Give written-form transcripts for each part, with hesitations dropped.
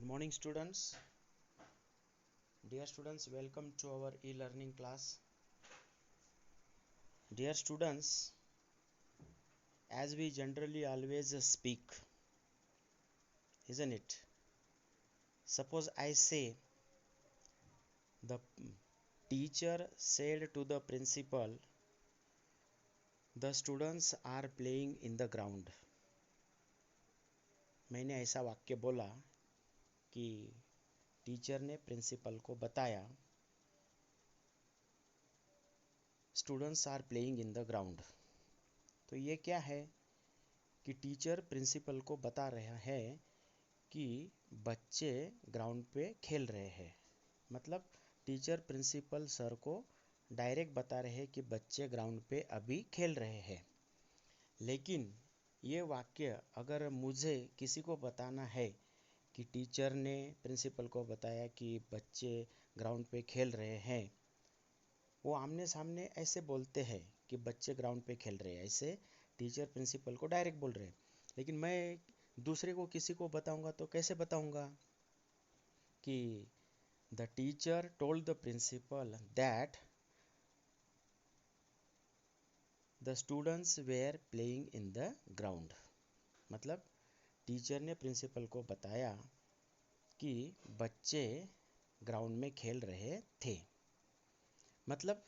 morning students. Dear students, welcome to our e-learning class. Dear students, as we generally always speak, isn't it? Suppose I say the teacher said to the principal, the students are playing in the ground. मैंने ऐसा वाक्य बोला कि teacher ने principal को बताया students are playing in the ground. तो ये क्या है कि टीचर प्रिंसिपल को बता रहा है कि बच्चे ग्राउंड पे खेल रहे हैं। मतलब टीचर प्रिंसिपल सर को डायरेक्ट बता रहे हैं कि बच्चे ग्राउंड पे अभी खेल रहे हैं। लेकिन ये वाक्य अगर मुझे किसी को बताना है कि टीचर ने प्रिंसिपल को बताया कि बच्चे ग्राउंड पे खेल रहे हैं, वो आमने सामने ऐसे बोलते हैं कि बच्चे ग्राउंड पे खेल रहे हैं, ऐसे टीचर प्रिंसिपल को डायरेक्ट बोल रहे हैं। लेकिन मैं दूसरे को किसी को बताऊंगा तो कैसे बताऊंगा कि the teacher told the principal that the students were playing in the ground. मतलब टीचर ने प्रिंसिपल को बताया कि बच्चे ग्राउंड में खेल रहे थे। मतलब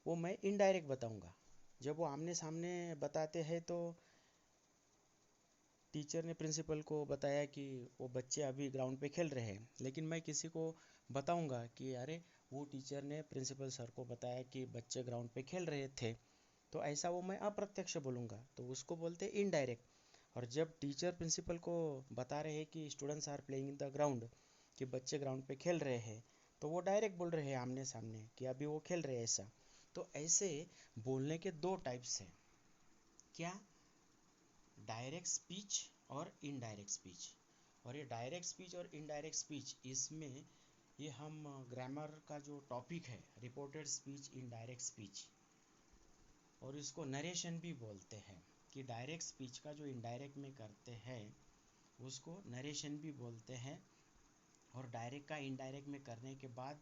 वो मैं इनडायरेक्ट बताऊंगा। जब वो आमने सामने बताते हैं तो टीचर ने प्रिंसिपल को बताया कि वो बच्चे अभी ग्राउंड पे खेल रहे हैं, लेकिन मैं किसी को बताऊंगा कि अरे वो टीचर ने प्रिंसिपल सर को बताया कि बच्चे ग्राउंड पे खेल रहे थे, तो ऐसा वो मैं अप्रत्यक्ष बोलूँगा, तो उसको बोलते हैं इनडायरेक्ट। और जब टीचर प्रिंसिपल को बता रहे हैं कि students are playing in the ground, कि बच्चे ग्राउंड पे खेल रहे हैं, तो वो डायरेक्ट बोल रहे हैं आमने सामने कि अभी वो खेल रहे हैं ऐसा। तो ऐसे बोलने के दो टाइप्स हैं। क्या? डायरेक्ट स्पीच और इनडायरेक्ट स्पीच। और ये डायरेक्ट स्पीच और इनडायरेक्ट स्पीच, इसमें ये हम ग्रामर का जो टॉपिक है, रिपोर्टेड स्पीच, इनडायरेक्ट स्पीच, और इसको नरेशन भी बोलते हैं कि डायरेक्ट स्पीच का जो इनडायरेक्ट में करते हैं उसको नरेशन भी बोलते हैं, और डायरेक्ट का इनडायरेक्ट में करने के बाद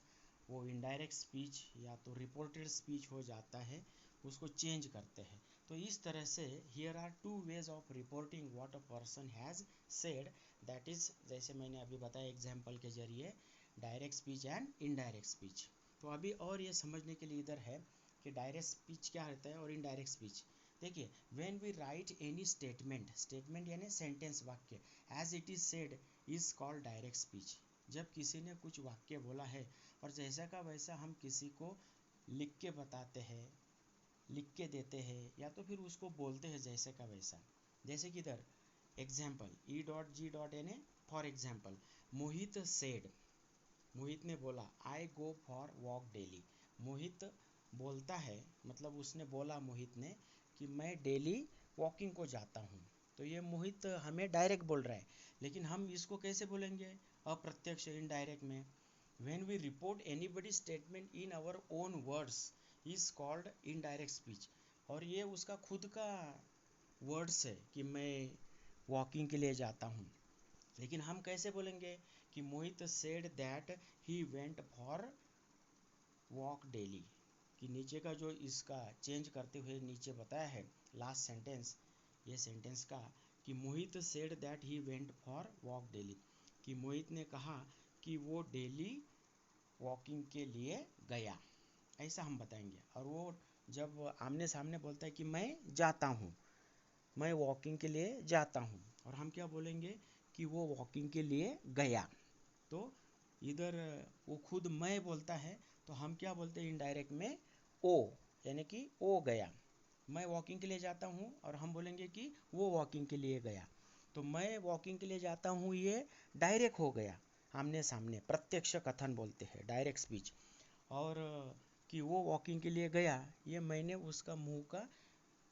वो इनडायरेक्ट स्पीच या तो रिपोर्टेड स्पीच हो जाता है, उसको चेंज करते हैं। तो इस तरह से here are two ways of reporting what a person has said, that is, जैसे मैंने अभी बताया एग्जाम्पल के जरिए, direct speech and indirect speech. तो अभी और ये समझने के लिए इधर है कि डायरेक्ट स्पीच क्या रहता है और इनडायरेक्ट स्पीच। देखिए, when we write any statement, statement यानी सेंटेंस, वाक्य, as it is said is called direct speech. जब किसी ने कुछ वाक्य बोला है और जैसा का वैसा हम किसी को लिख के बताते हैं, लिख के देते हैं, या तो फिर उसको बोलते हैं जैसे का वैसा। जैसे कि इधर example e dot g dot n a, for example, Mohit said, Mohit ने बोला, I go for walk daily. Mohit बोलता है, मतलब उसने बोला मोहित ने कि मैं डेली वॉकिंग को जाता हूँ। तो ये मोहित हमें डायरेक्ट बोल रहा है, लेकिन हम इसको कैसे बोलेंगे? अप्रत्यक्ष, इनडायरेक्ट में। When we report anybody statement in our own words is called indirect speech. और ये उसका खुद का वर्ड्स है कि मैं वॉकिंग के लिए जाता हूँ, लेकिन हम कैसे बोलेंगे कि Mohit said that he went for walk daily. कि नीचे का जो इसका चेंज करते हुए नीचे बताया है लास्ट सेंटेंस, ये सेंटेंस का, कि Mohit said that he went for walk daily, कि मोहित ने कहा कि वो डेली वॉकिंग के लिए गया, ऐसा हम बताएंगे। और वो जब आमने सामने बोलता है कि मैं जाता हूँ, मैं वॉकिंग के लिए जाता हूँ, और हम क्या बोलेंगे कि वो वॉकिंग के लिए गया। तो इधर वो खुद मैं बोलता है, तो हम क्या बोलते हैं इनडायरेक्ट में? ओ, यानी कि ओ गया। मैं वॉकिंग के लिए जाता हूँ और हम बोलेंगे कि वो वॉकिंग के लिए गया। तो मैं वॉकिंग के लिए जाता हूँ ये डायरेक्ट हो गया, आमने सामने, प्रत्यक्ष कथन बोलते हैं, डायरेक्ट स्पीच। और कि वो वॉकिंग के लिए गया, ये मैंने उसका मुंह का,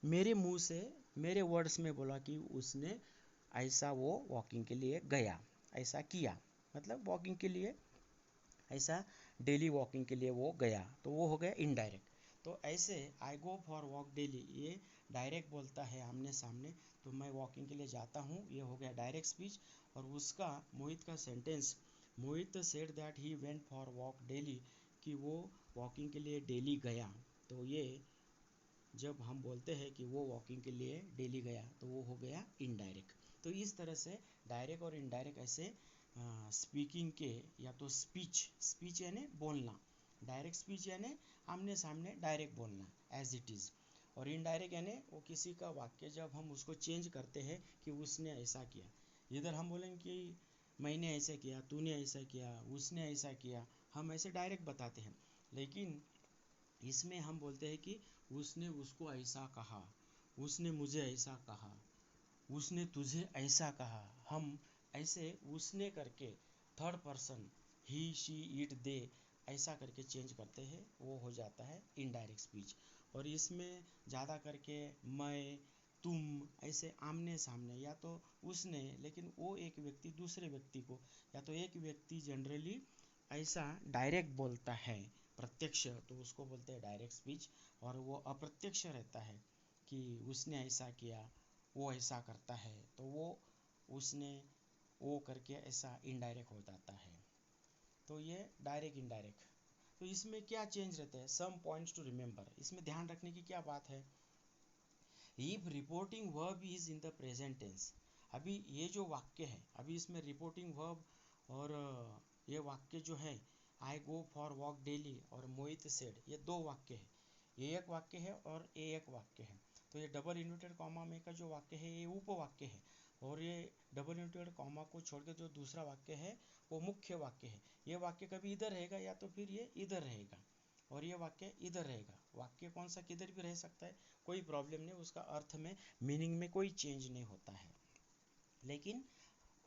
मेरे मुंह से, मेरे वर्ड्स में बोला कि उसने ऐसा वो वॉकिंग के लिए गया, ऐसा किया, मतलब वॉकिंग के लिए, ऐसा डेली वॉकिंग के लिए वो गया, तो वो हो गया इनडायरेक्ट। तो ऐसे आई गो फॉर वॉक डेली, ये डायरेक्ट बोलता है आमने सामने, तो मैं वॉकिंग के लिए जाता हूँ, ये हो गया डायरेक्ट स्पीच। और उसका मोहित का sentence, Mohit said that he went for walk daily, कि वो वॉकिंग के लिए डेली गया। तो ये जब हम बोलते हैं कि वो वॉकिंग के लिए डेली गया तो वो हो गया इनडायरेक्ट। तो इस तरह से डायरेक्ट और इनडायरेक्ट ऐसे स्पीकिंग के, या तो स्पीच यानी बोलना, डायरेक्ट स्पीच यानी आमने सामने डायरेक्ट बोलना एज इट इज़, और इनडायरेक्ट यानी वो किसी का वाक्य जब हम उसको चेंज करते हैं कि उसने ऐसा किया। इधर हम बोलेंगे कि मैंने ऐसा किया, तूने ऐसा किया, उसने ऐसा किया, हम ऐसे डायरेक्ट बताते हैं। लेकिन इसमें हम बोलते हैं कि उसने उसको ऐसा कहा, उसने मुझे ऐसा कहा, उसने तुझे ऐसा कहा। हम ऐसे उसने करके third person he she it they ऐसा करके चेंज करते हैं, वो हो जाता है इनडायरेक्ट स्पीच। और इसमें ज़्यादा करके मैं, तुम ऐसे आमने सामने, या तो उसने, लेकिन वो एक व्यक्ति दूसरे व्यक्ति को, या तो एक व्यक्ति जनरली ऐसा डायरेक्ट बोलता है प्रत्यक्ष, तो उसको बोलते हैं डायरेक्ट स्पीच। और वो अप्रत्यक्ष रहता है कि उसने ऐसा किया, वो ऐसा करता है, तो वो उसने वो करके ऐसा इनडायरेक्ट हो जाता है। तो ये डायरेक्ट इनडायरेक्ट। तो इसमें क्या चेंज रहते हैं, सम पॉइंट्स टू रिमेंबर, इसमें ध्यान रखने की क्या बात है। If reporting verb is in the present tense, अभी ये जो वाक्य है, अभी इसमें रिपोर्टिंग वर्ब और ये वाक्य जो है आई गो फॉर वॉक डेली और मोहित सेड, ये दो वाक्य है, ये एक वाक्य है और ये एक वाक्य है। तो ये डबल इन्वर्टेड कॉमा में का जो वाक्य है ये उपवाक्य है, और ये डबल इन्वर्टेड कॉमा को छोड़ के जो दूसरा वाक्य है वो मुख्य वाक्य है। ये वाक्य कभी इधर रहेगा या तो फिर ये इधर रहेगा, और ये वाक्य इधर रहेगा। वाक्य कौन सा किधर भी रह सकता है, कोई प्रॉब्लम नहीं, उसका अर्थ में, मीनिंग में कोई चेंज नहीं होता है, लेकिन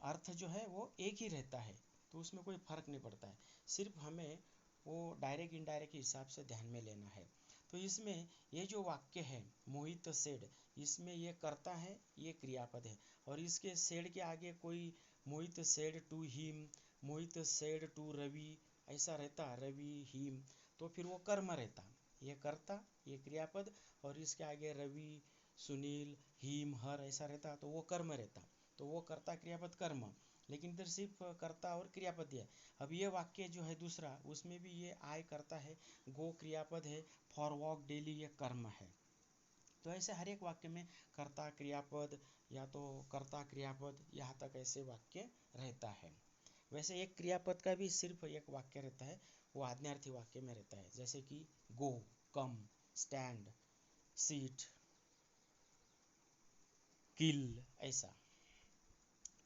अर्थ जो है वो एक ही रहता है, तो उसमें कोई फर्क नहीं पड़ता है। सिर्फ हमें वो डायरेक्ट इनडायरेक्ट के हिसाब से ध्यान में लेना है। तो इसमें ये जो वाक्य है मोहित सेड, इसमें ये कर्ता है, ये क्रियापद है, और इसके सेड के आगे कोई Mohit said to him, Mohit said to Ravi ऐसा रहता, रवि हिम, तो फिर वो कर्म रहता। ये कर्ता, ये क्रियापद, और इसके आगे रवि, सुनील, हिम, हर ऐसा रहता, तो वो कर्म रहता। तो वो कर्ता क्रियापद कर्म, लेकिन इधर सिर्फ कर्ता और क्रियापद है। अब ये वाक्य जो है दूसरा, उसमें भी ये आय करता है, गो क्रियापद है, फॉर वॉक डेली ये कर्म है। तो ऐसे हर एक वाक्य में कर्ता क्रियापद या तो कर्ता क्रियापद यहाँ तक ऐसे वाक्य रहता है। वैसे एक क्रियापद का भी सिर्फ एक वाक्य रहता है, वो आज्ञार्थी वाक्य में रहता है, जैसे कि गो, कम, स्टैंड, सीट, किल ऐसा।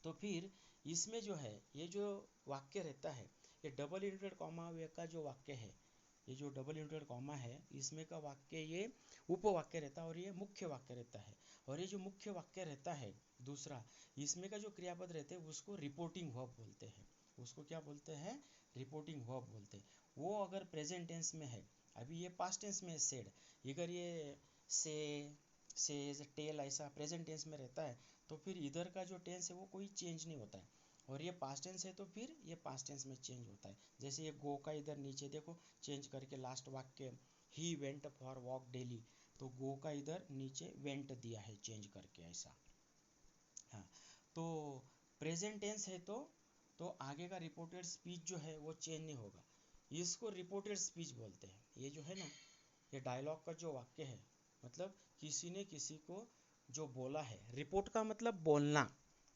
तो फिर इसमें जो है ये जो वाक्य रहता है, ये डबल इन्वर्टेड कॉमा का जो वाक्य है, ये जो डबल इन्वर्टेड कॉमा है इसमें का वाक्य ये उपवाक्य रहता है और ये मुख्य वाक्य रहता है। और ये जो मुख्य वाक्य रहता है दूसरा, इसमें का जो क्रियापद रहते हैं उसको रिपोर्टिंग वर्ब बोलते हैं। उसको क्या बोलते हैं, रिपोर्टिंग वर्ब बोलते हैं। वो अगर प्रेजेंट टेंस में है, अभी ये पास्ट टेंस में सेड, अगर ये से, सेज, टेल ऐसा प्रेजेंट टेंस में रहता है, तो फिर इधर का जो टेंस है वो कोई चेंज नहीं होता है। और ये पास्ट टेंस है तो फिर ये पास्ट टेंस में चेंज होता है। जैसे ये गो का इधर नीचे देखो चेंज करके लास्ट वाक्य ही वेंट फॉर वॉक डेली, तो गो का इधर नीचे वेंट दिया है चेंज करके ऐसा। हाँ, तो प्रेजेंट टेंस है तो आगे का रिपोर्टेड स्पीच जो है वो चेंज नहीं होगा, इसको रिपोर्टेड स्पीच बोलते हैं। ये जो है ना, ये डायलॉग का जो वाक्य है, मतलब किसी ने किसी को जो बोला है, रिपोर्ट का मतलब बोलना,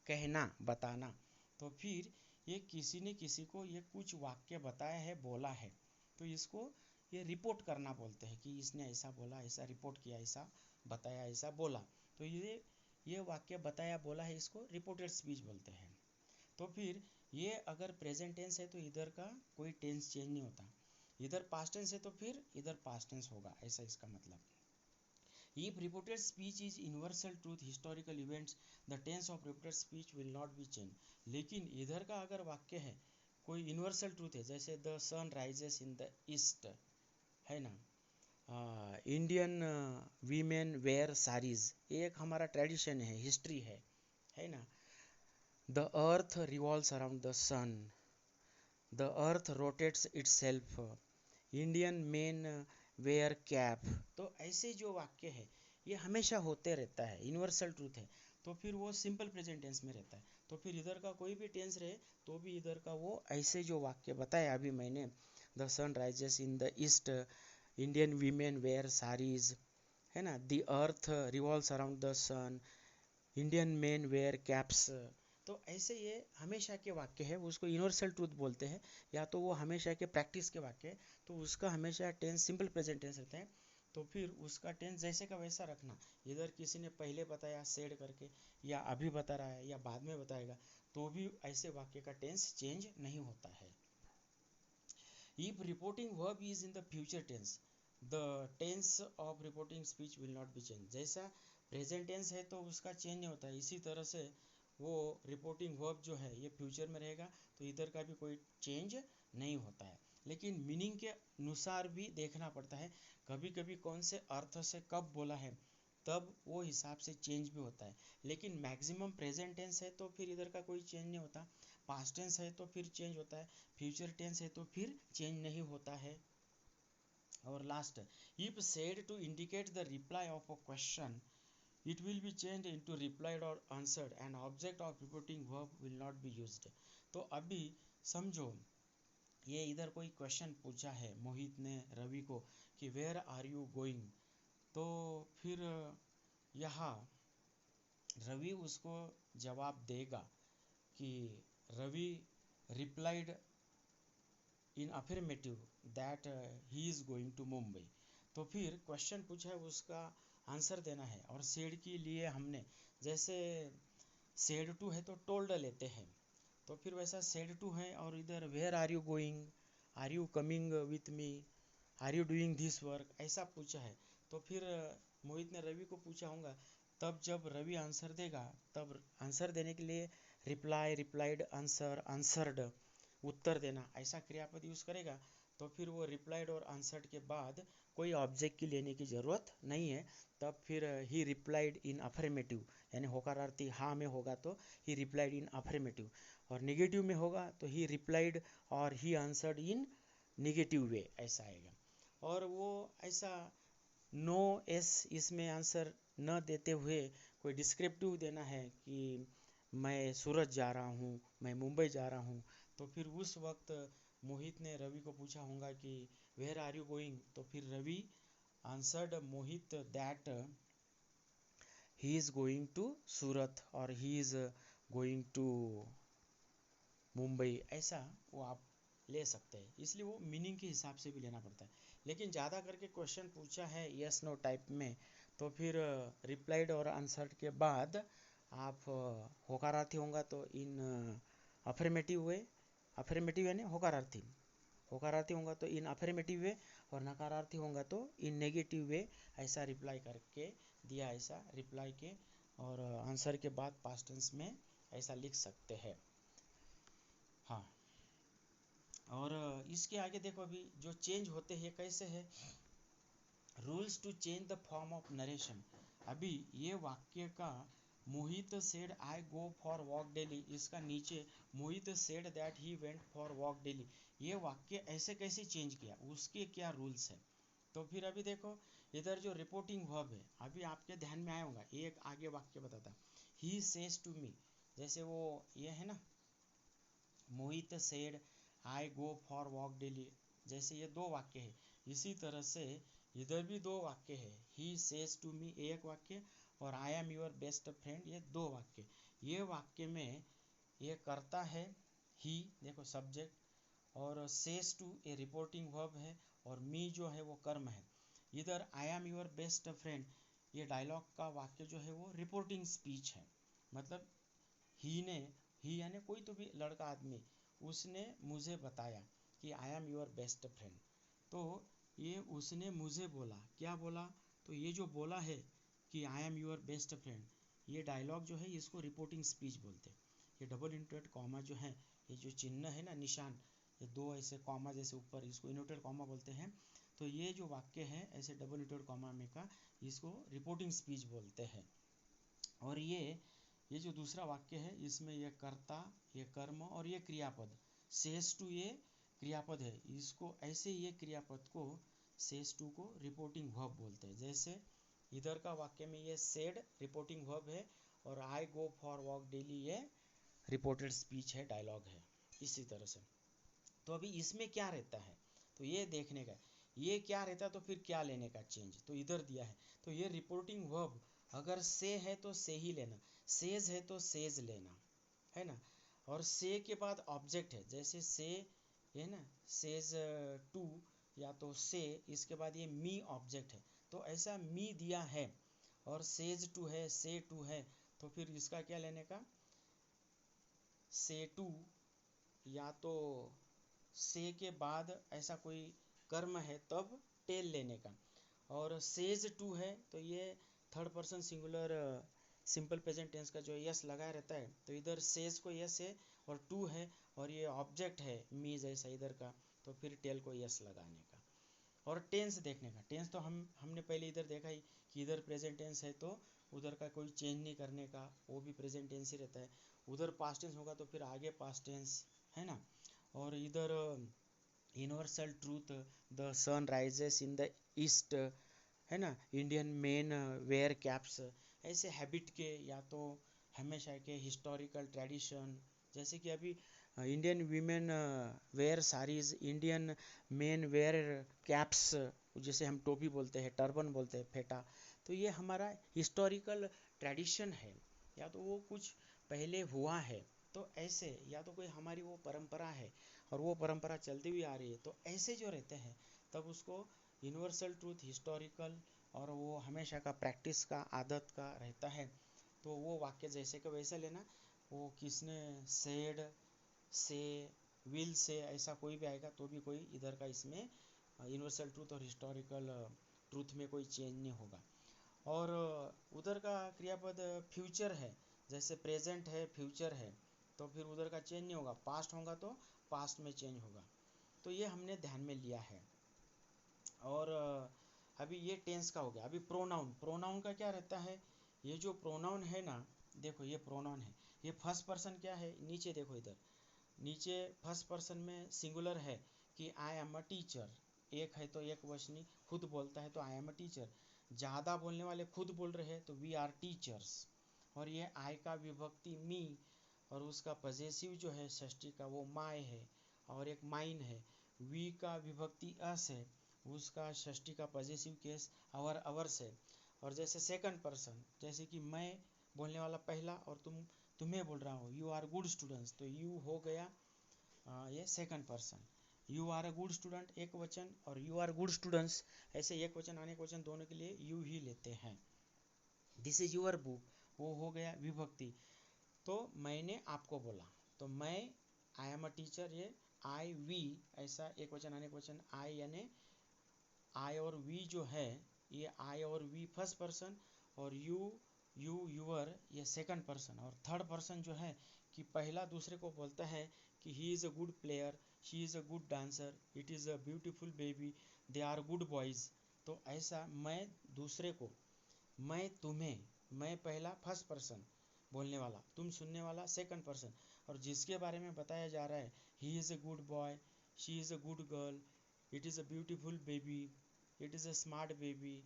कहना, बताना। तो फिर ये किसी ने किसी को ये कुछ वाक्य बताया है, बोला है, तो इसको ये रिपोर्ट करना बोलते हैं कि इसने ऐसा बोला, ऐसा रिपोर्ट किया, ऐसा बताया, ऐसा बोला। तो ये वाक्य बताया बोला है, इसको रिपोर्टेड स्पीच बोलते हैं। तो फिर ये अगर प्रेजेंट टेंस है तो इधर का कोई टेंस चेंज नहीं होता, इधर पास्ट टेंस है तो फिर इधर पास्ट टेंस होगा, ऐसा इसका मतलब। If reported speech is universal truth, historical events, the tense of reported speech will not be changed. लेकिन इधर का अगर वाक्य है कोई यूनिवर्सल ट्रूथ है, जैसे the sun rises in the east, है ना, इंडियन वीमेन वेयर साड़ीज, एक हमारा ट्रेडिशन है, हिस्ट्री है ना। The earth revolves around the sun, the earth rotates itself, Indian men wear cap. तो ऐसे जो वाक्य है ये हमेशा होते रहता है, यूनिवर्सल ट्रूथ है। तो फिर वो सिंपल प्रेजेंट टेंस में रहता है। तो फिर इधर का कोई भी टेंस रहे तो भी इधर का वो ऐसे जो वाक्य बताया अभी मैंने, the sun rises in the east, Indian women wear saris, है ना, the earth revolves around the sun, Indian men wear caps. तो ऐसे ये हमेशा के वाक्य है, उसको यूनिवर्सल ट्रूथ बोलते हैं, या तो वो हमेशा के प्रैक्टिस के वाक्य है, तो उसका हमेशा टेंस सिंपल प्रेजेंट टेंस रहता है। तो फिर उसका टेंस जैसे का वैसा रखना। इधर किसी ने पहले बताया सेड करके, या अभी बता रहा है या बाद में बताएगा, तो भी ऐसे वाक्य का टेंस चेंज नहीं होता है। If reporting verb is in the future tense, the tense of reporting speech will not be changed. जैसा प्रेजेंट टेंस है तो उसका चेंज नहीं होता है, इसी तरह से वो रिपोर्टिंग वर्ब जो है ये फ्यूचर में रहेगा, तो इधर का भी कोई चेंज नहीं होता है। लेकिन मीनिंग के अनुसार भी देखना पड़ता है, कभी कभी कौन से अर्थ से कब बोला है तब वो हिसाब से चेंज भी होता है। लेकिन मैक्सिमम प्रेजेंट टेंस है तो फिर इधर का कोई चेंज नहीं होता, पास्ट टेंस है तो फिर चेंज होता है, फ्यूचर टेंस है तो फिर चेंज नहीं होता है। और last, if said to indicate the reply of a question, it will be changed into replied or answered and object of reporting verb will not be used। तो अभी समझो, ये इधर कोई क्वेश्चन पूछा है मोहित ने रवि को कि वेयर आर यू गोइंग, तो फिर यहाँ रवि उसको जवाब देगा कि Ravi replied in affirmative that he is going to Mumbai. तो फिर क्वेश्चन पूछा है उसका आंसर देना है, और सेड के लिए हमने जैसे सेड टू है तो टोल्ड लेते हैं, तो फिर वैसा सेड टू है और इधर where are you going, are you coming with me, are you doing this work, ऐसा पूछा है। तो फिर मोहित ने रवि को पूछा होगा, तब जब रवि आंसर देगा तब आंसर देने के लिए रिप्लाई, रिप्लाइड, आंसर, आंसर्ड, उत्तर देना, ऐसा क्रियापद यूज़ करेगा। तो फिर वो रिप्लाइड और आंसर्ड के बाद कोई ऑब्जेक्ट की लेने की ज़रूरत नहीं है, तब फिर ही रिप्लाइड इन अफर्मेटिव, यानी होकारार्थी हाँ में होगा तो ही रिप्लाइड इन अफर्मेटिव, और नेगेटिव में होगा तो ही रिप्लाइड और he answered in negative way, ऐसा आएगा। और वो ऐसा नो एस इसमें आंसर न देते हुए कोई डिस्क्रिप्टिव देना है कि मैं सूरत जा रहा हूँ, मैं मुंबई जा रहा हूँ, तो फिर उस वक्त मोहित ने रवि को पूछा होगा कि वेयर आर यू गोइंग, तो फिर Ravi answered Mohit that he is going to Surat और he is going to Mumbai, ऐसा वो आप ले सकते हैं। इसलिए वो मीनिंग के हिसाब से भी लेना पड़ता है। लेकिन ज़्यादा करके क्वेश्चन पूछा है यस नो टाइप में, तो फिर रिप्लाइड और आंसर्ड के बाद आप होकारार्थी होगा तो इन अफर्मेटिव वे, अफर्मेटिव यानी होकारार्थी, होकारार्थी होगा तो इन अफर्मेटिव वे, और नकारार्थी होगा तो इन नेगेटिव वे, ऐसा रिप्लाई करके दिया, ऐसा रिप्लाई के और आंसर के बाद पास्ट टेंस में ऐसा लिख सकते हैं। हाँ, और इसके आगे देखो अभी जो चेंज होते हैं कैसे है, rules to change the form of narration. अभी ये वाक्य का Mohit said I go for walk daily, इसका नीचे Mohit said that he went for walk daily, ये वाक्य ऐसे कैसे चेंज किया, उसके क्या रूल्स है। तो फिर अभी देखो इधर जो रिपोर्टिंग वर्ब है, अभी आपके ध्यान में आया होगा, एक आगे वाक्य बताता, ही सेज टू मी, जैसे वो ये है ना, Mohit said I go for walk daily, जैसे ये दो वाक्य है, इसी तरह से इधर भी दो वाक्य है, ही सेज टू मी एक वाक्य और आई एम योर बेस्ट फ्रेंड ये दो वाक्य। ये वाक्य में ये करता है ही, देखो सब्जेक्ट, और says to a reporting verb है, और मी जो है वो कर्म है। इधर I am your best friend ये डायलॉग का वाक्य जो है वो रिपोर्टिंग स्पीच है, मतलब ही ने, ही यानी कोई तो भी लड़का आदमी, उसने मुझे बताया कि आई एम योर बेस्ट फ्रेंड, तो ये उसने मुझे बोला, क्या बोला, तो ये जो बोला है कि आई एम योर बेस्ट फ्रेंड, ये डायलॉग जो है इसको रिपोर्टिंग स्पीच बोलते हैं। ये डबल इंटरेट कॉमा जो है, ये जो चिन्ह है ना निशान, ये दो ऐसे कॉमा जैसे ऊपर, इसको इनवर्टेड कॉमा बोलते हैं। तो ये जो वाक्य है ऐसे डबल इंटरेट कॉमा में का, इसको रिपोर्टिंग स्पीच बोलते हैं। और ये जो दूसरा वाक्य है इसमें ये कर्ता, ये कर्म और ये क्रियापद, सेज टू ये क्रियापद है, इसको ऐसे ये क्रियापद को सेज टू को रिपोर्टिंग वर्ब बोलते हैं। जैसे इधर का वाक्य में ये सेड रिपोर्टिंग वर्ब है और आई गो फॉर वॉक डेली ये रिपोर्टेड स्पीच है, डायलॉग है, इसी तरह से। तो अभी इसमें क्या रहता है, तो ये देखने का, ये क्या रहता है तो फिर क्या लेने का चेंज, तो इधर दिया है। तो ये रिपोर्टिंग वर्ब अगर से है तो से ही लेना, सेज है तो सेज लेना, है ना। और से के बाद ऑब्जेक्ट है, जैसे से है ना, सेज टू, या तो से, इसके बाद ये मी ऑब्जेक्ट है, तो ऐसा मी दिया है और सेज टू है, से टू है, तो फिर इसका क्या लेने का, से टू, या तो से के बाद ऐसा कोई कर्म है तब टेल लेने का। और सेज टू है तो ये third person singular simple present tense का जो यस लगाया रहता है, तो इधर सेज को यस है और टू है और ये ऑब्जेक्ट है मी जैसा इधर का, तो फिर टेल को यस लगाने का। और टेंस देखने का, टेंस तो हमने पहले इधर देखा ही कि इधर प्रेजेंट टेंस है तो उधर का कोई चेंज नहीं करने का, वो भी प्रेजेंट टेंस ही रहता है। उधर पास्ट टेंस होगा तो फिर आगे पास्ट टेंस, है ना। और इधर universal truth, the sun rises in the east, है ना, इंडियन मेन वेयर कैप्स, ऐसे हैबिट के या तो हमेशा के हिस्टोरिकल ट्रेडिशन, जैसे कि अभी Indian women wear saris, Indian men wear caps, जैसे हम टोपी बोलते हैं, टर्बन बोलते हैं, फेटा, तो ये हमारा हिस्टोरिकल ट्रेडिशन है, या तो वो कुछ पहले हुआ है, तो ऐसे, या तो कोई हमारी वो परंपरा है और वो परंपरा चलती हुई आ रही है, तो ऐसे जो रहते हैं तब उसको यूनिवर्सल ट्रूथ, हिस्टोरिकल, और वो हमेशा का प्रैक्टिस का, आदत का रहता है, तो वो वाक्य जैसे का वैसा लेना। वो किसने सेड, से, विल से, ऐसा कोई भी आएगा तो भी कोई इधर का इसमें यूनिवर्सल ट्रूथ और हिस्टोरिकल ट्रूथ में कोई चेंज नहीं होगा। और उधर का क्रियापद फ्यूचर है, जैसे प्रेजेंट है, फ्यूचर है, तो फिर उधर का चेंज नहीं होगा, पास्ट होगा तो पास्ट में चेंज होगा, तो ये हमने ध्यान में लिया है। और अभी ये टेंस का हो गया। अभी प्रोनाउन, प्रोनाउन का क्या रहता है, ये जो प्रोनाउन है ना, देखो ये प्रोनाउन है, ये फर्स्ट पर्सन क्या है, नीचे देखो इधर, नीचे फर्स्ट पर्सन में सिंगुलर है कि आई एम अ टीचर, एक है तो एक वचनी, खुद बोलता है तो आई एम अ टीचर, ज़्यादा बोलने वाले खुद बोल रहे हैं तो वी आर टीचर्स। और ये आई का विभक्ति मी, और उसका पजेसिव जो है षष्ठी का वो माय है, और एक माइन है। वी का विभक्ति अस है, उसका षष्ठी का पजेसिव केस अवर, अवर्स है। और जैसे सेकंड पर्सन, जैसे कि मैं बोलने वाला पहला और तुम्हें बोल रहा हूँ, यू आर गुड स्टूडेंट्स, तो यू हो गया ये second person. You are a good student एक वचन, और यू आर गुड स्टूडेंट्स ऐसे एक वचन अनेक वचन दोनों के लिए यू ही लेते हैं। दिस इज यूर बुक, वो हो गया विभक्ति। तो मैंने आपको बोला, तो मैं, आई एम अ टीचर, ये आई वी, ऐसा एक वचन अनेक वचन, आई यानी आई और वी जो है, ये आई और वी फर्स्ट पर्सन, और यू, यूअर ये सेकंड पर्सन। और थर्ड पर्सन जो है कि पहला दूसरे को बोलता है कि he is a good player, she is a good dancer, it is a beautiful baby, they are good boys. तो ऐसा मैं दूसरे को, मैं तुम्हें, मैं पहला फर्स्ट पर्सन बोलने वाला, तुम सुनने वाला सेकंड पर्सन, और जिसके बारे में बताया जा रहा है, he is a good boy, she is a good girl, it is a beautiful baby, it is a smart baby,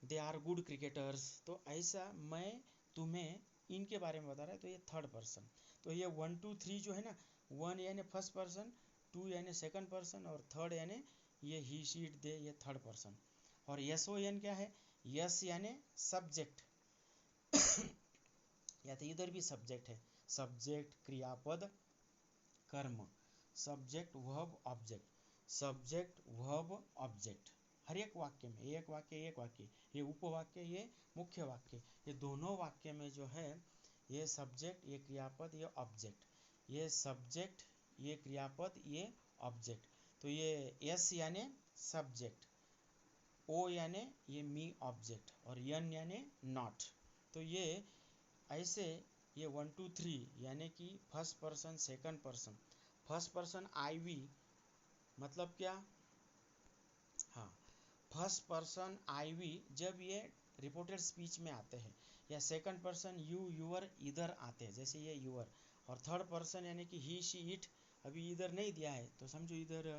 they are good cricketers. तो ऐसा मैं तुम्हें इनके बारे में बता रहा है, तो ये थर्ड पर्सन। तो ये 1 2 3 जो है ना, 1 यानी फर्स्ट पर्सन, 2 यानी सेकंड पर्सन, और थर्ड यानी ये ही शी इट दे, ये थर्ड पर्सन। और यस ओ एन क्या है, यस यानी सब्जेक्ट या तो इधर भी सब्जेक्ट है, सब्जेक्ट क्रियापद कर्म, subject verb object, subject verb object, हर एक वाक्य में, एक वाक्य एक वाक्य, ये उपवाक्य ये मुख्य वाक्य, ये दोनों वाक्य में जो है ये सब्जेक्ट, ये क्रियापद, ये ऑब्जेक्ट, ये सब्जेक्ट, ये क्रियापद, ये ऑब्जेक्ट। तो ये एस यानी सब्जेक्ट, ओ यानी ये मी ऑब्जेक्ट, और एन यानी नॉट। तो ये ऐसे, ये 1 2 3 यानी कि first person second person, first person I we मतलब क्या, हाँ, फर्स्ट पर्सन आई वी जब ये रिपोर्टेड स्पीच में आते हैं, या सेकंड पर्सन यू यूअर इधर आते हैं, जैसे ये यूअर। और थर्ड पर्सन यानी कि ही शी इट, अभी इधर नहीं दिया है तो समझो इधर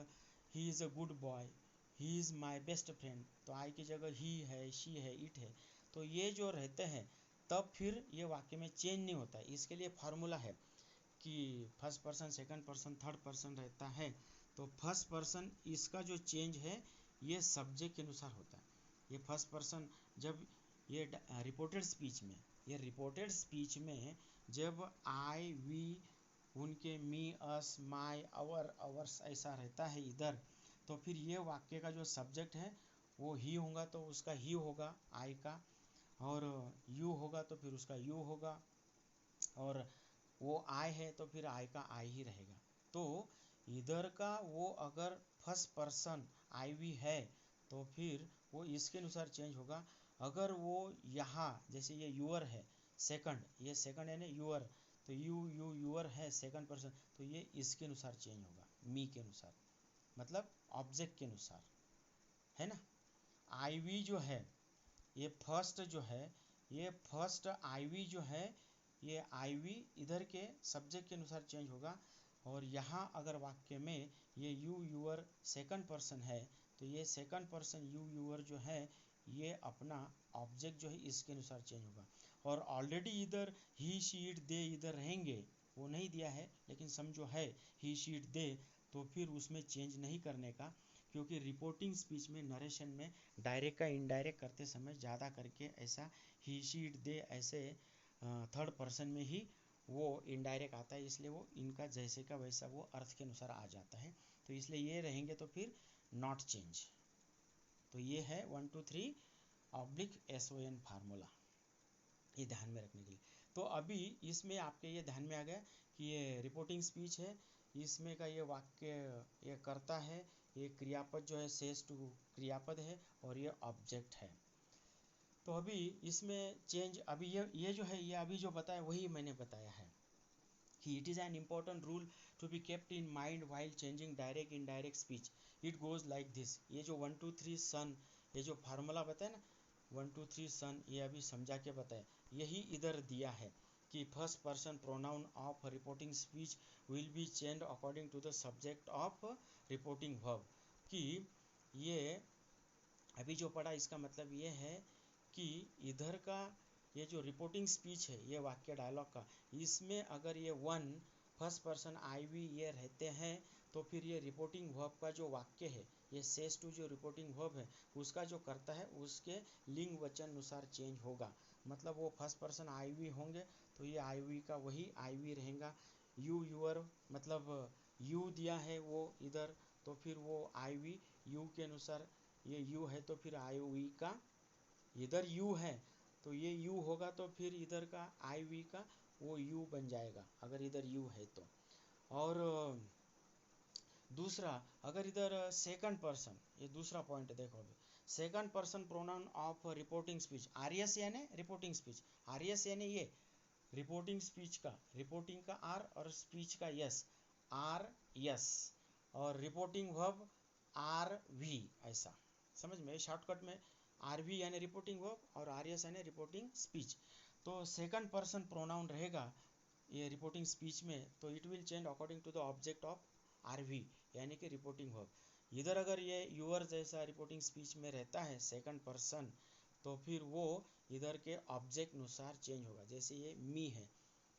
ही is a good boy, he is my best friend, तो आई की जगह ही है, शी है, इट है। तो ये जो रहते हैं तब फिर ये वाक्य में चेंज नहीं होता है। इसके लिए फार्मूला है कि first person, second person, third person रहता है, तो फर्स्ट पर्सन इसका जो चेंज है ये सब्जेक्ट के अनुसार होता है। ये फर्स्ट पर्सन जब ये रिपोर्टेड स्पीच में, ये रिपोर्टेड स्पीच में जब आई, वी, उनके, मी, अस, माय, अवर, अवर्स ऐसा रहता है इधर, तो फिर ये वाक्य का जो सब्जेक्ट है वो ही होगा, तो उसका ही होगा आई का, और यू होगा तो फिर उसका यू होगा, और वो आई है तो फिर आई का आई ही रहेगा। तो इधर का वो अगर फर्स्ट पर्सन आई वी है तो फिर वो इसके अनुसार चेंज होगा। अगर वो यहाँ जैसे ये यूअर है सेकंड, ये सेकंड है ना यूअर, तो यू यू यूअर है सेकंड पर्सन, तो ये इसके अनुसार चेंज होगा, मी के अनुसार, मतलब ऑब्जेक्ट के अनुसार, है ना। आई वी जो है ये फर्स्ट जो है, ये फर्स्ट आई वी जो है, ये आई वी इधर के सब्जेक्ट के अनुसार चेंज होगा। और यहाँ अगर वाक्य में ये यू यूअर सेकंड पर्सन है, तो ये सेकंड पर्सन यू यूअर जो है ये अपना ऑब्जेक्ट जो है इसके अनुसार चेंज होगा। और ऑलरेडी इधर ही शी इट दे इधर रहेंगे, वो नहीं दिया है लेकिन समझो है ही शी इट दे, तो फिर उसमें चेंज नहीं करने का, क्योंकि रिपोर्टिंग स्पीच में नरेशन में डायरेक्ट का इनडायरेक्ट करते समय ज़्यादा करके ऐसा ही शी इट दे ऐसे थर्ड पर्सन में ही वो इनडायरेक्ट आता है, इसलिए वो इनका जैसे का वैसा वो अर्थ के अनुसार आ जाता है, तो इसलिए ये रहेंगे तो फिर नॉट चेंज। तो ये है 1 2 3 ऑब्लिक SON फार्मूला, ये ध्यान में रखने के लिए। तो अभी इसमें आपके ये ध्यान में आ गया कि ये रिपोर्टिंग स्पीच है, इसमें का ये वाक्य ये करता है, ये क्रियापद जो है सेज टू क्रियापद है, और ये ऑब्जेक्ट है। तो अभी इसमें चेंज, अभी ये जो है ये अभी जो बताया वही मैंने बताया है कि it is an important rule to be kept in mind while changing direct indirect speech. It goes like this. ये जो 1 2 3 सन, ये जो फार्मूला बताया ना 1 2 3 सन, ये अभी समझा के बताया, यही इधर दिया है कि first person pronoun of reporting speech will be change according to the subject of reporting verb. कि ये अभी जो पढ़ा इसका मतलब ये है कि इधर का ये जो रिपोर्टिंग स्पीच है ये वाक्य डायलॉग का, इसमें अगर ये one first person I we ये रहते हैं तो फिर ये रिपोर्टिंग वर्ब का जो वाक्य है ये सेज टू जो रिपोर्टिंग वर्ब है उसका जो करता है उसके लिंग वचन अनुसार चेंज होगा। मतलब वो फर्स्ट पर्सन आई वी होंगे तो ये आई वी का वही आई वी रहेगा। यू यूअर मतलब यू दिया है वो इधर, तो फिर वो आई वी यू के अनुसार, ये यू है तो फिर आई वी का, इधर यू है तो ये यू होगा तो फिर इधर का आई वी का वो यू बन जाएगा अगर इधर यू है तो। और दूसरा अगर इधर सेकंड पर्सन, ये दूसरा पॉइंट देखो अभी, second person pronoun of reporting speech, RS यानी रिपोर्टिंग स्पीच, आरएस यानी ये रिपोर्टिंग स्पीच का, रिपोर्टिंग का आर और स्पीच का यस, आर यस, और रिपोर्टिंग वर्ब आर वी, ऐसा समझ में शॉर्टकट में, आर वी यानी रिपोर्टिंग वर्ब और आर एस यानी रिपोर्टिंग स्पीच। तो सेकंड पर्सन प्रोनाउन रहेगा ये रिपोर्टिंग स्पीच में, तो it will change according to the object of R V यानी कि रिपोर्टिंग वर्ब। इधर अगर ये यूअर जैसा रिपोर्टिंग स्पीच में रहता है सेकंड पर्सन, तो फिर वो इधर के ऑब्जेक्ट अनुसार चेंज होगा। जैसे ये मी है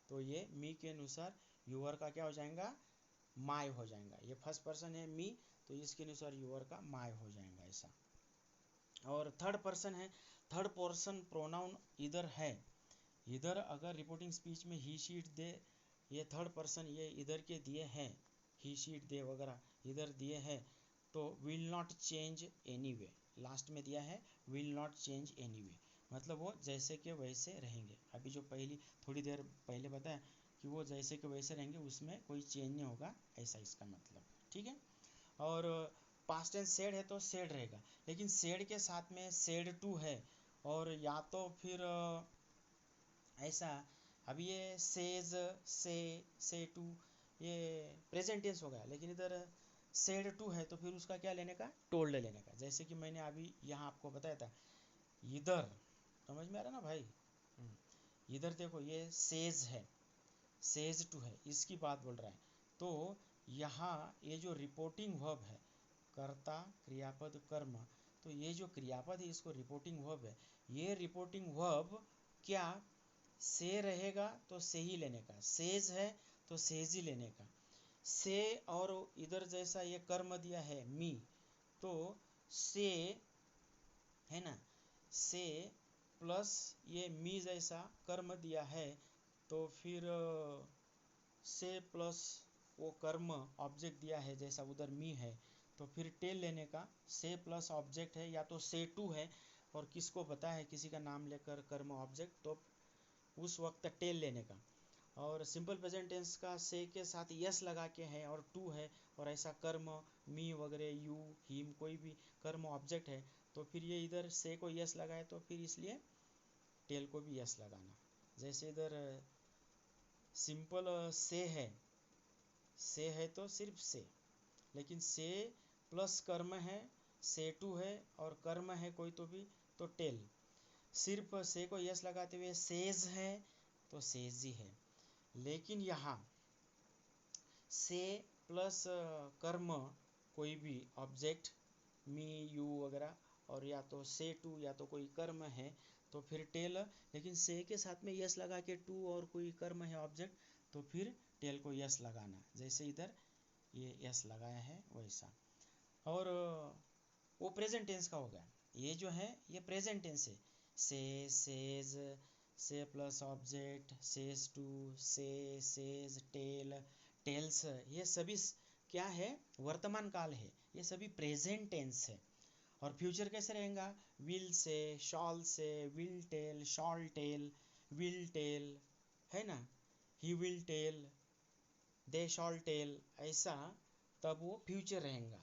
तो ये मी के अनुसार यूअर का क्या हो जाएगा, माय हो जाएगा। ये फर्स्ट पर्सन है मी तो इसके अनुसार यूअर का माय हो जाएगा ऐसा। और थर्ड पर्सन है, थर्ड पर्सन प्रोनाउन इधर है, इधर अगर रिपोर्टिंग स्पीच में ही शीट दे, ये थर्ड पर्सन ये इधर के दिए हैं ही शीट दे वगैरह इधर दिए हैं, तो will not change any way, last में दिया है will not change any way, मतलब वो जैसे के वैसे रहेंगे। अभी जो पहली थोड़ी देर पहले बताया कि वो जैसे के वैसे रहेंगे उसमें कोई चेंज नहीं होगा, ऐसा इसका मतलब, ठीक है। और पास्ट टेंस सेड है तो सेड रहेगा, लेकिन सेड के साथ में सेड टू है, और या तो फिर ऐसा, अभी ये सेज, से टू, ये प्रेजेंट टेंस हो गया, लेकिन इधर सेड टू है तो फिर उसका क्या लेने का, टोल्ड लेने का। जैसे कि मैंने अभी यहाँ आपको बताया था, इधर समझ में आ रहा ना भाई, इधर देखो ये सेज है, सेज टू है, इसकी बात बोल रहा है। तो यहाँ ये जो रिपोर्टिंग वर्ब है, कर्ता क्रियापद कर्म, तो ये जो क्रियापद है इसको रिपोर्टिंग वर्ब है, ये रिपोर्टिंग वर्ब क्या से रहेगा तो से ही लेने का, सेज है तो सेज ही लेने का। से और इधर जैसा ये कर्म दिया है मी, तो से है ना, से प्लस ये मी जैसा कर्म दिया है, तो फिर से प्लस वो कर्म ऑब्जेक्ट दिया है जैसा उधर मी है, तो फिर टेल लेने का। से प्लस ऑब्जेक्ट है या तो से टू है, और किसको पता है किसी का नाम लेकर कर्म ऑब्जेक्ट, तो उस वक्त टेल लेने का। और सिंपल प्रेजेंट टेंस का से के साथ यस लगा के है और टू है, और ऐसा कर्म मी वगैरह यू हिम कोई भी कर्म ऑब्जेक्ट है, तो फिर ये इधर से को यस लगाए तो फिर इसलिए टेल को भी यस लगाना। जैसे इधर सिंपल से है तो सिर्फ से, लेकिन से प्लस कर्म है, से टू है और कर्म है कोई तो भी, तो टेल। सिर्फ से को यस लगाते हुए सेज है तो सेज ही है। लेकिन यहाँ से प्लस कर्म कोई भी ऑब्जेक्ट मी यू वगैरह, और या तो से टू या तो कोई कर्म है, तो फिर टेल। लेकिन से के साथ में यस लगा के टू और कोई कर्म है ऑब्जेक्ट, तो फिर टेल को यस लगाना, जैसे इधर ये यस लगाया है वैसा। और वो प्रेजेंट टेंस का हो गया। ये जो है ये प्रेजेंट टेंस है, से सेज, से प्लस ऑब्जेक्ट, सेज टू, से सेज, टेल, टेल्स, ये सभी क्या है, वर्तमान काल है, ये सभी प्रेजेंट टेंस है। और फ्यूचर कैसे रहेगा, will say, shall say, will tell, shall tell, will tell, है ना, he will tell, they shall tell, ऐसा, तब वो फ्यूचर रहेगा।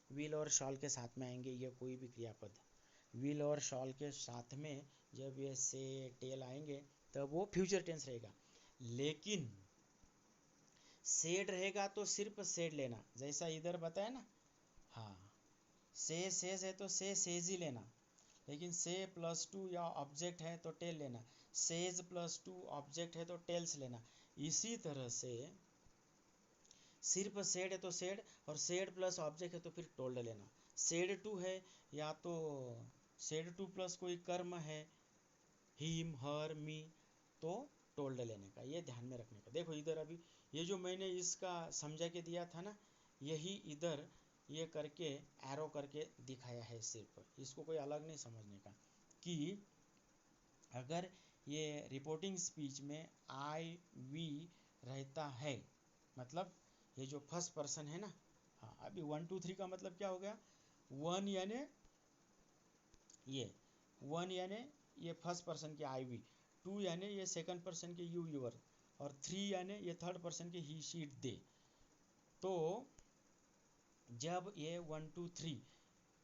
विल और शॉल के साथ में आएंगे ये कोई भी क्रियापद, विल और शॉल के साथ में जब ये से टेल आएंगे तब वो फ्यूचर टेंस रहेगा। लेकिन सेड रहेगा तो सिर्फ सेड लेना, जैसा इधर बताया ना। हाँ, से सेज है तो से सेज ही लेना, लेकिन से प्लस टू या ऑब्जेक्ट है तो टेल लेना, सेज प्लस टू ऑब्जेक्ट है तो टेल्स लेना। इसी तरह से सिर्फ सेड है तो सेड, और सेड प्लस ऑब्जेक्ट है तो फिर टोल्ड लेना। सेड टू है या तो सेड टू प्लस कोई कर्म है, हिम हर मी, तो टोल्ड लेने का, ये ध्यान में रखने का। देखो इधर अभी ये जो मैंने इसका समझा के दिया था ना, यही इधर ये करके एरो करके दिखाया है, सिर्फ इसको कोई अलग नहीं समझने का। कि अगर ये रिपोर्टिंग स्पीच में आई वी रहता है, मतलब ये जो फर्स्ट पर्सन है ना, हाँ अभी 1 2 3 का मतलब क्या हो गया, वन यानी ये वन यानी ये फर्स्ट पर्सन के आई वी, टू यानी ये सेकंड पर्सन के यू यूर, और थ्री यानी ये थर्ड पर्सन के ही शीट दे। तो जब ये 1 2 3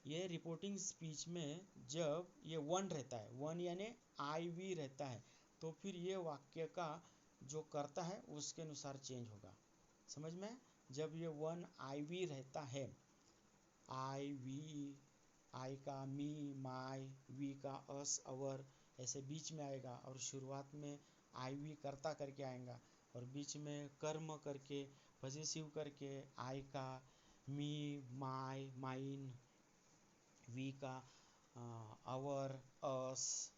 ये रिपोर्टिंग स्पीच में जब ये वन रहता है, वन यानी आई वी रहता है, तो फिर ये वाक्य का जो करता है उसके अनुसार चेंज होगा। समझ में, जब ये वन आई वी रहता है, आई वी, आई का मी माई, वी का अस अवर, ऐसे बीच में आएगा, और शुरुआत में आई वी करता करके आएगा, और बीच में कर्म करके पॉजिटिव करके आई का मी माई माइन, वी का आवर अस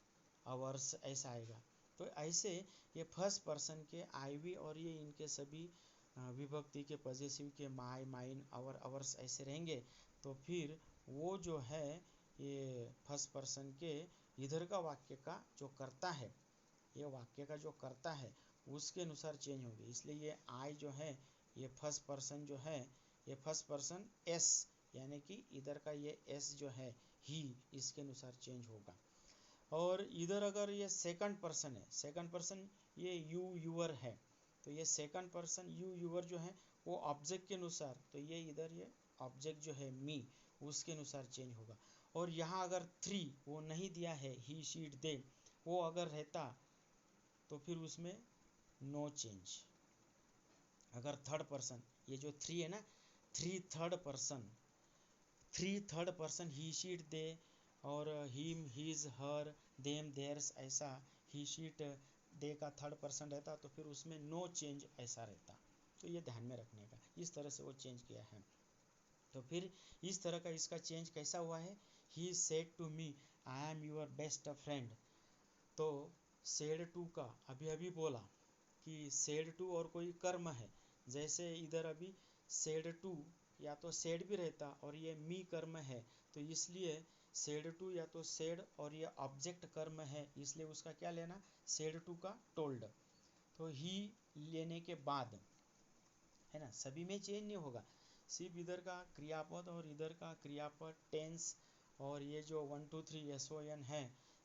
आवर्स, ऐसा आएगा। तो ऐसे ये फर्स्ट पर्सन के आई वी और ये इनके सभी विभक्ति के पॉजिटिव के माई माइन आवर आवर्स ऐसे रहेंगे, तो फिर वो जो है ये फर्स्ट पर्सन के इधर का वाक्य का जो करता है, ये वाक्य का जो करता है उसके अनुसार चेंज होंगे। इसलिए ये आई जो है ये फर्स्ट पर्सन जो है, ये फर्स्ट पर्सन एस, यानी कि इधर का ये एस जो है ही, इसके अनुसार चेंज होगा। और इधर अगर ये सेकंड पर्सन है, सेकंड पर्सन ये यू यूअर है, तो ये सेकंड पर्सन यू यूअर जो है वो ऑब्जेक्ट के अनुसार, तो ये इधर ये ऑब्जेक्ट जो है मी, उसके अनुसार चेंज होगा। और यहाँ अगर थ्री वो नहीं दिया है, ही शीट दे, वो अगर रहता तो फिर उसमें नो चेंज। अगर थर्ड पर्सन ये जो थ्री है ना, three third person he she it they, और him his her them theirs, ऐसा ही शीट दे का थर्ड पर्सन रहता तो फिर उसमें नो चेंज ऐसा रहता। तो ये ध्यान में रखने का, इस तरह से वो चेंज किया है। तो फिर इस तरह का इसका चेंज कैसा हुआ है, he said to me I am your best friend, तो सेड टू का अभी अभी बोला कि सेड टू और कोई कर्म है, जैसे इधर अभी सेड टू या तो सेड भी रहता और ये मी कर्म है, तो इसलिए सेड टू या तो सेड और ये ऑब्जेक्ट कर्म है, इसलिए उसका क्या लेना, सेड टू का टोल्ड। तो ही लेने के बाद, है ना, सभी में चेंज नहीं होगा, सिर्फ इधर का क्रियापद और इधर का क्रियापद टेंस और ये जो 1 2 3 एस ओ एन है,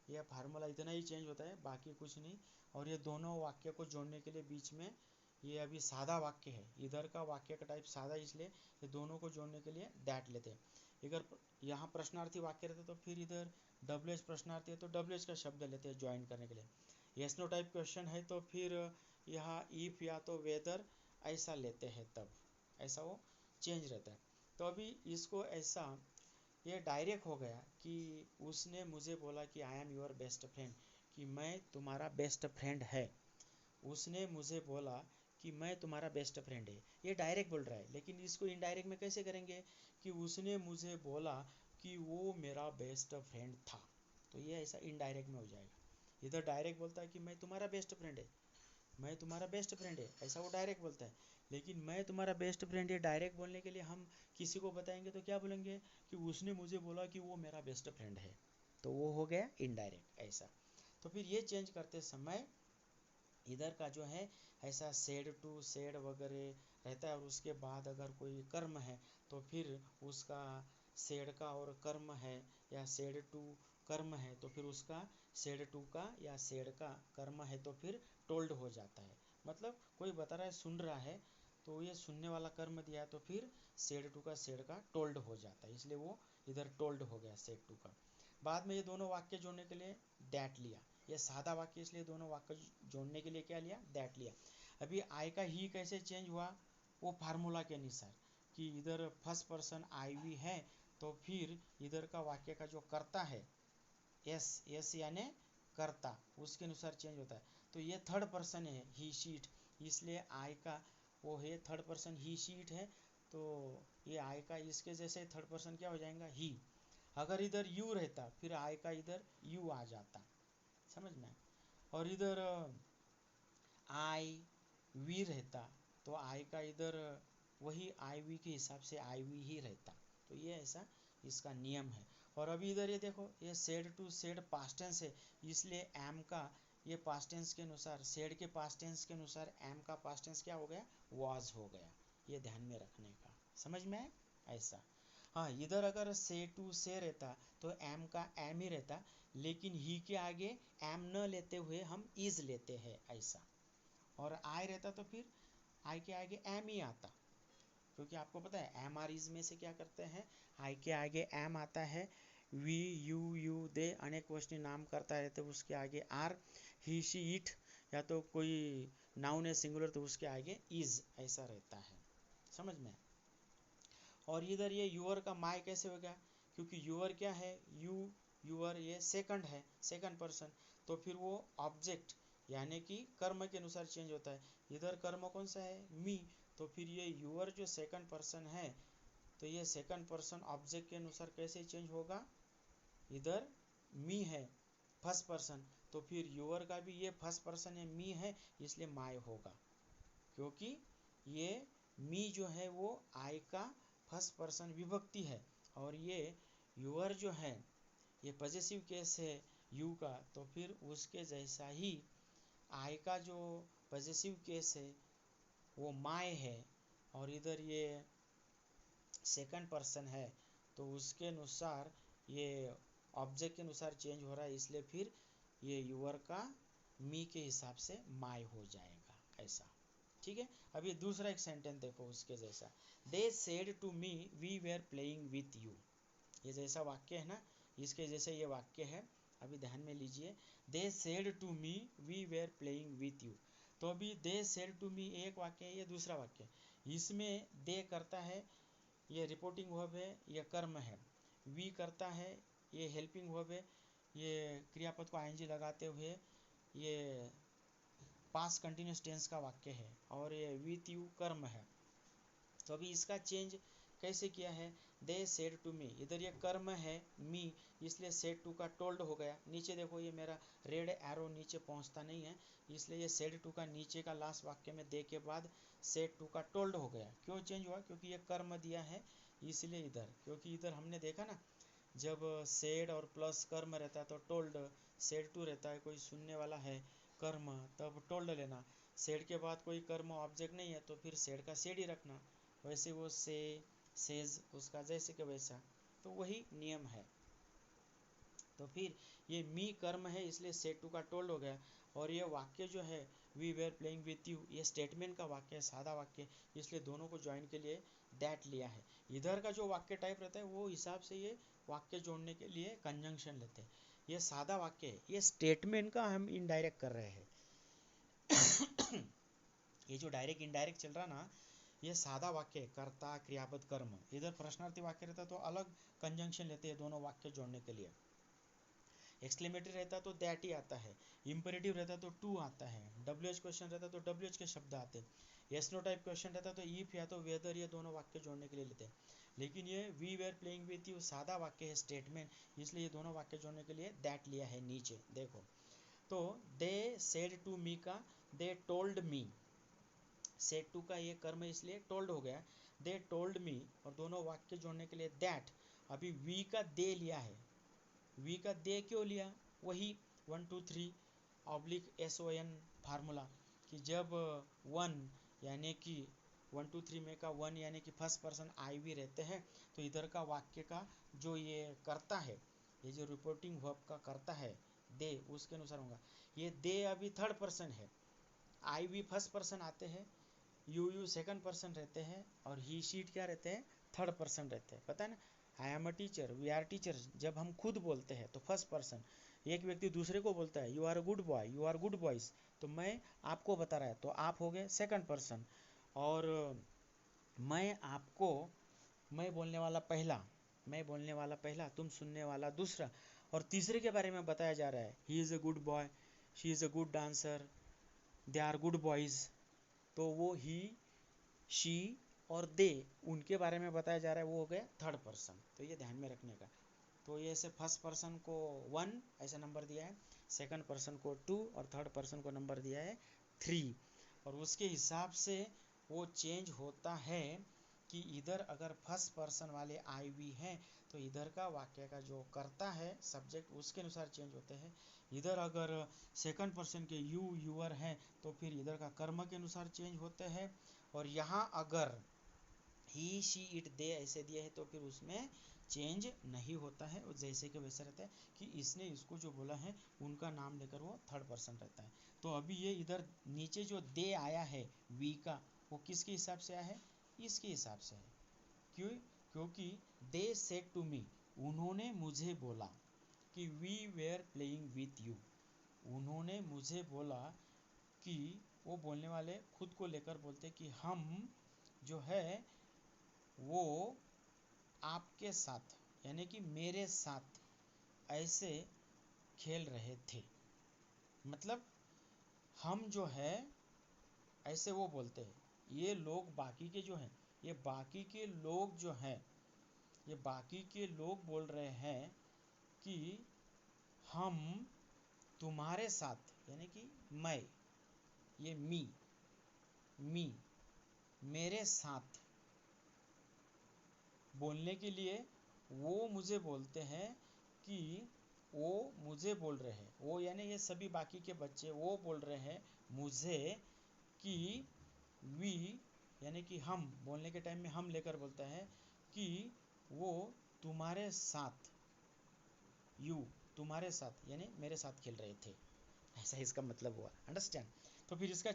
ये फार्मूला इतना ही चेंज होता है, बाकी कुछ नहीं। और ये दोनों वाक्य को जोड़ने के लिए बीच में ये अभी सादा वाक्य है, इधर का वाक्य का टाइप सादा, इसलिए ये दोनों को जोड़ने के लिए डैट लेते हैं। अगर यहाँ प्रश्नार्थी वाक्य रहते तो फिर इधर डब्ल्यू एच प्रश्नार्थी है तो डब्ल्यू एच का शब्द लेते हैं ज्वाइन करने के लिए। यस नो टाइप क्वेश्चन है तो फिर यहाँ इफ या तो वेदर ऐसा लेते हैं, तब ऐसा वो चेंज रहता है। तो अभी इसको ऐसा ये डायरेक्ट हो गया कि उसने मुझे बोला कि आई एम योर बेस्ट फ्रेंड, कि मैं तुम्हारा बेस्ट फ्रेंड है। उसने मुझे बोला कि मैं तुम्हारा बेस्ट फ्रेंड है, ये डायरेक्ट बोल रहा है। लेकिन इसको इनडायरेक्ट में कैसे करेंगे कि उसने मुझे बोला कि वो मेरा बेस्ट फ्रेंड था, तो ये ऐसा इनडायरेक्ट में हो जाएगा। इधर डायरेक्ट बोलता है कि मैं तुम्हारा बेस्ट फ्रेंड है, मैं तुम्हारा बेस्ट फ्रेंड है, ऐसा वो डायरेक्ट बोलता है। लेकिन मैं तुम्हारा बेस्ट फ्रेंड है डायरेक्ट बोलने के लिए हम किसी को बताएंगे तो क्या बोलेंगे कि उसने मुझे बोला कि वो मेरा बेस्ट फ्रेंड है, तो वो हो गया इनडायरेक्ट ऐसा। तो फिर ये चेंज करते समय इधर का जो है ऐसा सेड टू सेड वगैरह रहता है, और उसके बाद अगर कोई कर्म है तो फिर उसका सेड का और कर्म है, या सेड टू कर्म है तो फिर उसका सेड टू का या सेड का कर्म है तो फिर टोल्ड हो जाता है। मतलब कोई बता रहा है, सुन रहा है, तो ये सुनने वाला कर्म दिया है तो फिर सेड टू का सेड का टोल्ड हो जाता है, इसलिए वो इधर टोल्ड हो गया सेड टू का। बाद में ये दोनों वाक्य जोड़ने के लिए डैट लिया, ये सादा वाक्य इसलिए दोनों वाक्य जोड़ने के लिए क्या लिया, डैट लिया। अभी आई का ही कैसे चेंज हुआ, वो फार्मूला के अनुसार कि इधर फर्स्ट पर्सन आई वी है, तो फिर इधर का वाक्य का जो कर्ता है यस, यस यानी कर्ता, उसके अनुसार चेंज होता है। तो ये थर्ड पर्सन है ही शीट, इसलिए आई का वो है थर्ड पर्सन ही शीट है, तो ये आई का इसके जैसे थर्ड पर्सन क्या हो जाएगा, ही। अगर इधर यू रहता फिर आई का इधर यू आ जाता, समझ में। और इधर आई वी रहता तो आई का इधर वही आई वी के हिसाब से आई वी ही रहता, तो ये ऐसा इसका नियम है। और अभी इधर ये देखो, ये said to said past tense है, इसलिए एम का ये पास्ट टेंस के अनुसार, सेड के पास्ट टेंस के अनुसार एम का पास्ट टेंस क्या हो गया, वाज हो गया। ये ध्यान में रखने का, समझ में आए ऐसा। हाँ, इधर अगर से टू से रहता तो एम का एम ही रहता, लेकिन ही के आगे एम न लेते हुए हम इज लेते हैं ऐसा। और आई रहता तो फिर आई के आगे एम ही आता, क्योंकि आपको पता है एम आर इज में से क्या करते हैं, आई के आगे एम आता है, वी यू यू दे अनेक वचनी नाम करता है तो उसके आगे आर, ही शी इट या तो कोई नाउन है सिंगुलर तो उसके आगे इज ऐसा रहता है, समझ में। और इधर ये यूअर का माय कैसे हो गया, क्योंकि यूअर क्या है, यू यूअर ये सेकंड है, सेकंड पर्सन, तो फिर वो ऑब्जेक्ट यानी कि कर्म के अनुसार चेंज होता है। इधर कर्म कौन सा है, मी, तो फिर ये यूअर जो सेकंड पर्सन है तो ये सेकंड पर्सन ऑब्जेक्ट के अनुसार कैसे चेंज होगा, इधर मी है फर्स्ट पर्सन, तो फिर यूअर का भी ये फर्स्ट पर्सन है मी है, इसलिए माय होगा, क्योंकि ये मी जो है वो आई का फर्स्ट पर्सन विभक्ति है, और ये यूअर जो है ये पॉजेसिव केस है यू का, तो फिर उसके जैसा ही आई का जो पॉजेसिव केस है वो माय है, और इधर ये सेकंड पर्सन है तो उसके अनुसार ये ऑब्जेक्ट के अनुसार चेंज हो रहा है, इसलिए फिर ये यूअर का मी के हिसाब से माय हो जाएगा ऐसा, ठीक है। अभी दूसरा एक सेंटेंस देखो उसके जैसा, they said to me we were playing with you, ये जैसा वाक्य है ना, इसके जैसे ये वाक्य है, अभी ध्यान में लीजिए। They said to me we were playing with you, तो अभी दे सेड टू मी एक वाक्य है, ये दूसरा वाक्य, इसमें दे करता है ये रिपोर्टिंग वर्ब है, ये कर्म है, वी करता है ये हेल्पिंग वर्ब है, ये क्रियापद को आईएनजी लगाते हुए ये पास्ट कंटिन्यूस टेंस का वाक्य है, और ये विथ यू कर्म है। तो अभी इसका चेंज कैसे किया है, दे सेड टू मी, इधर ये कर्म है मी, इसलिए सेड टू का टोल्ड हो गया। नीचे देखो ये मेरा रेड एरो नीचे पहुंचता नहीं है, इसलिए ये सेड टू का नीचे का लास्ट वाक्य में दे के बाद सेड टू का टोल्ड हो गया। क्यों चेंज हुआ, क्योंकि ये कर्म दिया है इसलिए इधर, क्योंकि इधर हमने देखा ना जब सेड और प्लस कर्म रहता है तो टोल्ड, सेड टू रहता है कोई सुनने वाला है कर्म, तब टोल्ड लेना। सेड के बाद कोई कर्म ऑब्जेक्ट नहीं है तो फिर सेड का सेड ही रखना। वैसे वो सेज उसका जैसे कि वैसा, तो वही नियम है। तो फिर ये मी कर्म है इसलिए सेड टू का टोल्ड हो गया। और ये वाक्य जो है we were playing with you, ये स्टेटमेंट का वाक्य है, सादा वाक्य, इसलिए दोनों को ज्वाइन के लिए दैट लिया है। इधर का जो वाक्य टाइप रहता है वो हिसाब से ये वाक्य जोड़ने के लिए कंजंक्शन लेते हैं। ये सादा वाक्य है, ये स्टेटमेंट का हम इनडायरेक्ट कर रहे हैं। ये जो डायरेक्ट इनडायरेक्ट चल रहा ना, ये सादा वाक्य है, कर्ता क्रियापद कर्म। इधर प्रश्नार्थी वाक्य रहता तो अलग कंजंक्शन लेते हैं दोनों वाक्य जोड़ने के लिए। एक्सक्लेमेटरी रहता तो दैट ही आता है, इंपेरेटिव रहता तो टू आता है, डब्ल्यूएच क्वेश्चन रहता तो डब्ल्यूएच के शब्द आते हैं, यस नो टाइप क्वेश्चन रहता तो इफ या तो वेदर, ये दोनों वाक्य जोड़ने के लिए लेते हैं। लेकिन ये we were playing with you सादा वाक्य है, स्टेटमेंट, इसलिए ये दोनों वाक्य जोड़ने के लिए दैट लिया है नीचे देखो। तो दे सेड टू मी का they told me, said to का ये कर्म इसलिए टोल्ड हो गया, दे टोल्ड मी, और दोनों वाक्य जोड़ने के लिए दैट। अभी वी का दे लिया है, वी का दे क्यों लिया, वही 1 2 3 ऑब्लिक SON फार्मूला, कि जब 1 यानी कि 1 2 3 में का 1 यानी कि फर्स्ट पर्सन आई वी रहते हैं तो इधर का वाक्य का जो ये करता है, ये जो रिपोर्टिंग वर्ब का करता है दे, उसके अनुसार होगा। ये दे अभी थर्ड पर्सन है, आई वी फर्स्ट पर्सन आते हैं, यू सेकंड पर्सन रहते हैं, और ही शीट क्या रहते हैं, थर्ड पर्सन रहते हैं। पता है ना, I am a teacher, we are teacher, जब हम खुद बोलते हैं तो फर्स्ट पर्सन, एक व्यक्ति दूसरे को बोलता है you are a good boy, you are good boys, तो मैं आपको बता रहा है तो आप हो गए सेकंड पर्सन, और मैं आपको, मैं बोलने वाला पहला, मैं बोलने वाला पहला, तुम सुनने वाला दूसरा, और तीसरे के बारे में बताया जा रहा है he is a good boy, she is a good dancer, they are good boys, तो वो ही शी और दे, उनके बारे में बताया जा रहा है, वो हो गया थर्ड पर्सन। तो ये ध्यान में रखने का। तो ये ऐसे फर्स्ट पर्सन को 1 ऐसा नंबर दिया है, सेकंड पर्सन को 2 और थर्ड पर्सन को नंबर दिया है 3, और उसके हिसाब से वो चेंज होता है कि इधर अगर फर्स्ट पर्सन वाले आई वी हैं तो इधर का वाक्य का जो करता है सब्जेक्ट उसके अनुसार चेंज होते हैं। इधर अगर सेकंड पर्सन के यू यूअर हैं तो फिर इधर का कर्म के अनुसार चेंज होते हैं। और यहाँ अगर ही शी इट दे ऐसे दिए है तो फिर उसमें चेंज नहीं होता है, और जैसे कि वैसा रहता है कि इसने इसको जो बोला है उनका नाम लेकर वो थर्ड पर्सन रहता है। तो अभी ये इधर नीचे जो दे आया है वी का, वो किसके हिसाब से आया है, इसके हिसाब से है। क्यों, क्योंकि दे सेड टू मी, उन्होंने मुझे बोला, कि we were playing with you, उन्होंने मुझे बोला, कि वो बोलने वाले खुद को लेकर बोलते कि हम जो है वो आपके साथ यानी कि मेरे साथ ऐसे खेल रहे थे। मतलब हम जो है ऐसे वो बोलते हैं, ये लोग बाकी के जो हैं, ये बाकी के लोग जो हैं, ये बाकी के लोग बोल रहे हैं कि हम तुम्हारे साथ, यानी कि मैं, ये मी मेरे साथ बोलने के लिए वो मुझे बोलते हैं, कि वो मुझे बोल रहे हैं, वो यानी ये सभी बाकी के बच्चे वो बोल रहे हैं मुझे, कि वी यानी कि हम, बोलने के टाइम में हम लेकर बोलता है, कि वो तुम्हारे साथ, यू तुम्हारे साथ यानी मेरे साथ खेल रहे थे, ऐसा इसका मतलब हुआ। अंडरस्टैंड। तो फिर इसका